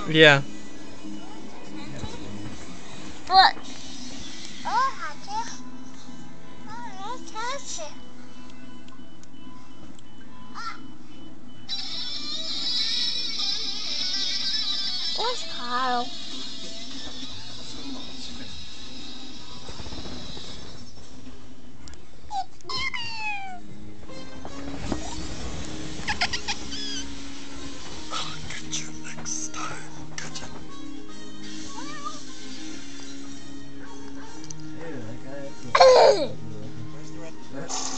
Yeah. But oh, oh, touch it. Where's Kyle? Catch you next time. Catch it. Ew, that guy. Ugh. Where's the red?